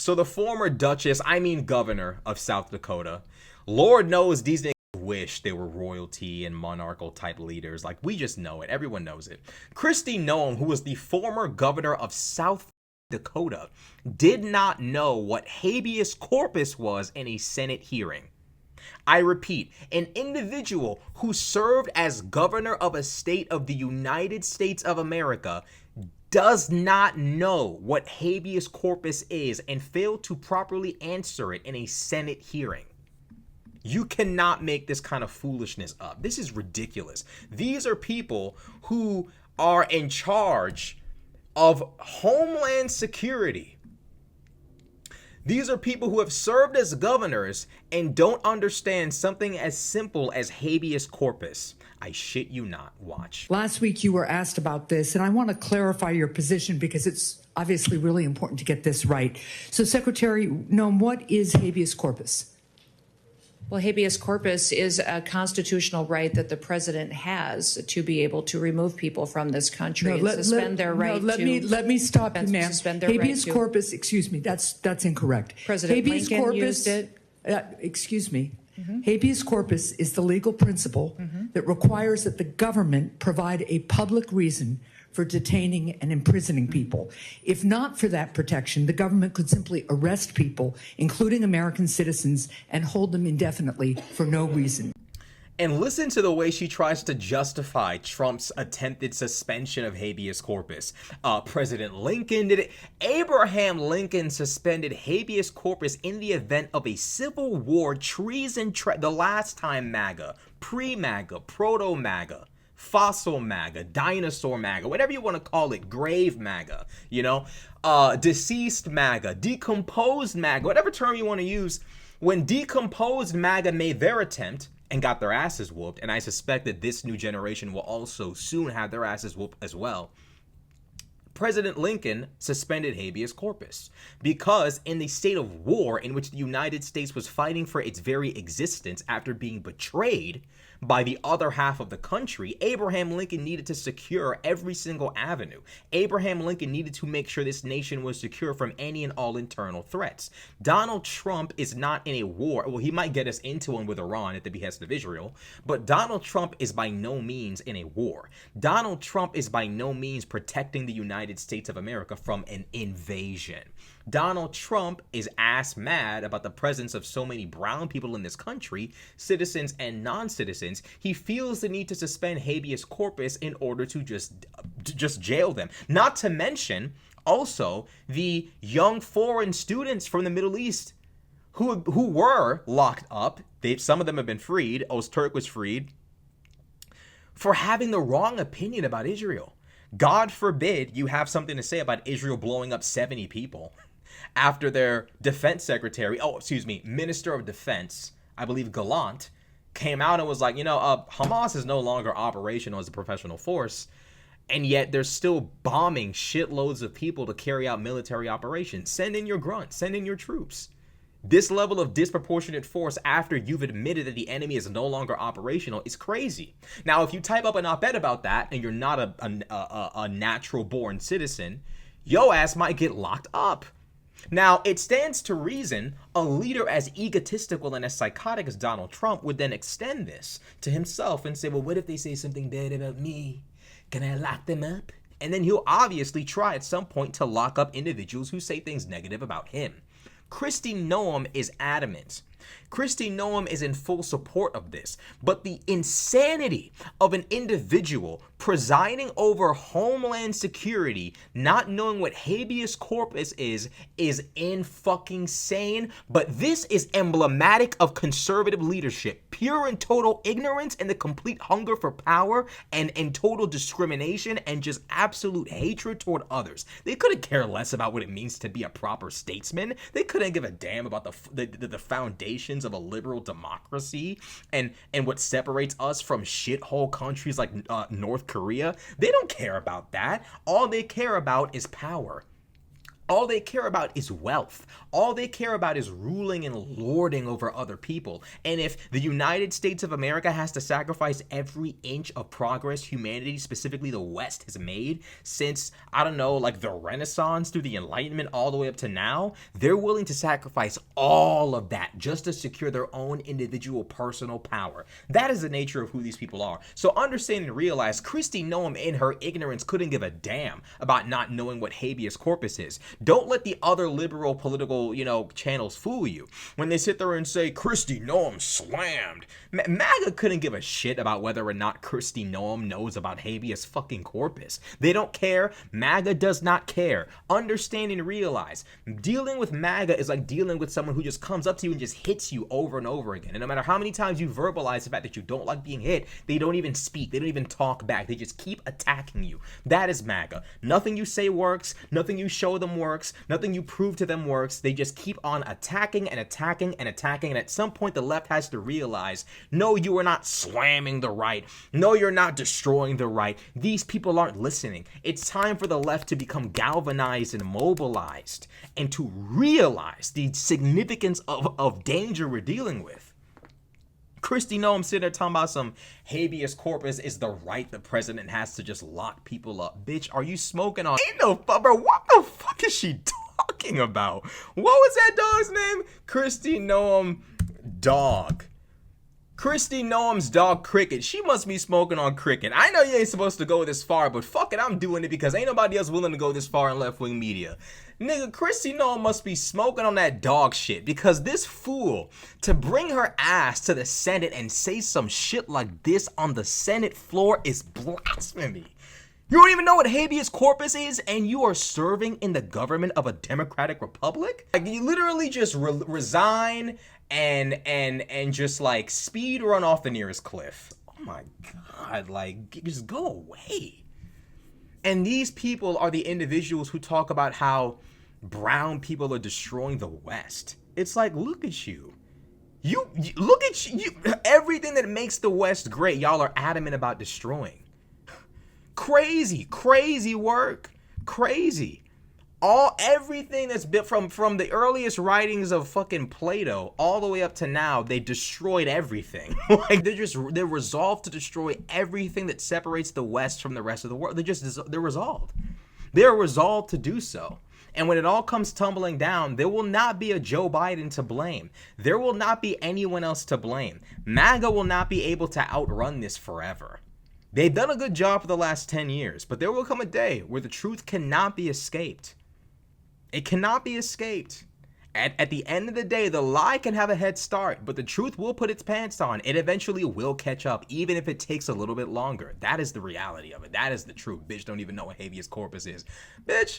So the former governor of South Dakota, Lord knows these niggas wish they were royalty and monarchical type leaders. Like, we just know it. Everyone knows it. Kristi Noem, who was the former governor of South Dakota, did not know what habeas corpus was in a Senate hearing. I repeat, an individual who served as governor of a state of the United States of America does not know what habeas corpus is and failed to properly answer it in a Senate hearing. You cannot make this kind of foolishness up. This is ridiculous. These are people who are in charge of Homeland Security. These are people who have served as governors and don't understand something as simple as habeas corpus. I shit you not. Watch. Last week you were asked about this, and I want to clarify your position because it's obviously really important to get this right. So, Secretary Noem, what is habeas corpus? Well, habeas corpus is a constitutional right that the president has to be able to remove people from this country and suspend their right to. Let me stop you, ma'am. Habeas right corpus. Excuse me. That's incorrect. President habeas Lincoln corpus, used it. Excuse me. Habeas corpus is the legal principle that requires that the government provide a public reason for detaining and imprisoning people. If not for that protection, the government could simply arrest people, including American citizens, and hold them indefinitely for no reason. And listen to the way she tries to justify Trump's attempted suspension of habeas corpus. President Lincoln did it. Abraham Lincoln suspended habeas corpus in the event of a Civil War treason. The last time MAGA, pre-MAGA, proto-MAGA, fossil MAGA, dinosaur MAGA, whatever you want to call it, grave MAGA, deceased MAGA, decomposed MAGA, whatever term you want to use. When decomposed MAGA made their attempt and got their asses whooped, and I suspect that this new generation will also soon have their asses whooped as well, President Lincoln suspended habeas corpus because in the state of war in which the United States was fighting for its very existence after being betrayed by the other half of the country, Abraham Lincoln needed to secure every single avenue. Abraham Lincoln needed to make sure this nation was secure from any and all internal threats. Donald Trump is not in a war. Well, he might get us into one with Iran at the behest of Israel, but Donald Trump is by no means in a war. Donald Trump is by no means protecting the United States of America from an invasion. Donald Trump is ass mad about the presence of so many brown people in this country, citizens and non-citizens. He feels the need to suspend habeas corpus in order to just jail them. Not to mention also the young foreign students from the Middle East who were locked up. Some of them have been freed. Ozturk was freed for having the wrong opinion about Israel. God forbid you have something to say about Israel blowing up 70 people after their defense secretary, Minister of Defense, I believe Gallant, came out and was like, Hamas is no longer operational as a professional force, and yet they're still bombing shitloads of people to carry out military operations. Send in your grunts, send in your troops. This level of disproportionate force after you've admitted that the enemy is no longer operational is crazy. Now, if you type up an op-ed about that and you're not a natural-born citizen, yo ass might get locked up. Now, it stands to reason a leader as egotistical and as psychotic as Donald Trump would then extend this to himself and say, well, what if they say something bad about me? Can I lock them up? And then he'll obviously try at some point to lock up individuals who say things negative about him. Kristi Noem is adamant. Kristi Noem is in full support of this, but the insanity of an individual presiding over Homeland Security, not knowing what habeas corpus is in fucking sane. But this is emblematic of conservative leadership, pure and total ignorance and the complete hunger for power and total discrimination and just absolute hatred toward others. They couldn't care less about what it means to be a proper statesman. They couldn't give a damn about the foundations of a liberal democracy and what separates us from shithole countries like North Korea. They don't care about that. All they care about is power. All they care about is wealth. All they care about is ruling and lording over other people. And if the United States of America has to sacrifice every inch of progress humanity, specifically the West, has made since, I don't know, like the Renaissance through the Enlightenment all the way up to now, they're willing to sacrifice all of that just to secure their own individual personal power. That is the nature of who these people are. So understand and realize Kristi Noem in her ignorance couldn't give a damn about not knowing what habeas corpus is. Don't let the other liberal political, channels fool you. When they sit there and say, Kristi Noem slammed. MAGA couldn't give a shit about whether or not Kristi Noem knows about habeas fucking corpus. They don't care. MAGA does not care. Understand and realize, dealing with MAGA is like dealing with someone who just comes up to you and just hits you over and over again. And no matter how many times you verbalize the fact that you don't like being hit, they don't even speak. They don't even talk back. They just keep attacking you. That is MAGA. Nothing you say works. Nothing you show them works. Nothing you prove to them works. They just keep on attacking and attacking and attacking. And at some point, the left has to realize, no, you are not slamming the right. No, you're not destroying the right. These people aren't listening. It's time for the left to become galvanized and mobilized and to realize the significance of danger we're dealing with. Kristi Noem sitting there talking about some habeas corpus is the right the president has to just lock people up. Bitch, are you smoking on? Ain't no fuck, bro. What the fuck is she talking about? What was that dog's name? Kristi Noem dog. Kristi Noem's dog Cricket. She must be smoking on Cricket. I know you ain't supposed to go this far, but fuck it, I'm doing it because ain't nobody else willing to go this far in left-wing media. Nigga, Kristi Noem must be smoking on that dog shit because this fool, to bring her ass to the Senate and say some shit like this on the Senate floor is blasphemy. You don't even know what habeas corpus is, and you are serving in the government of a democratic republic? Like, you literally just resign and just like speed run off the nearest cliff. Oh my God, like, just go away. And these people are the individuals who talk about how brown people are destroying the West. It's like, look at you. You look at you. Everything that makes the West great, y'all are adamant about destroying. Crazy work. Crazy. Everything that's been from the earliest writings of fucking Plato all the way up to now, they destroyed everything. Like they're resolved to destroy everything that separates the West from the rest of the world. They're resolved. They're resolved to do so. And when it all comes tumbling down, there will not be a Joe Biden to blame. There will not be anyone else to blame. MAGA will not be able to outrun this forever. They've done a good job for the last 10 years, but there will come a day where the truth cannot be escaped. It cannot be escaped. At the end of the day, the lie can have a head start, but the truth will put its pants on. It eventually will catch up, even if it takes a little bit longer. That is the reality of it. That is the truth. Bitch don't even know what habeas corpus is. Bitch.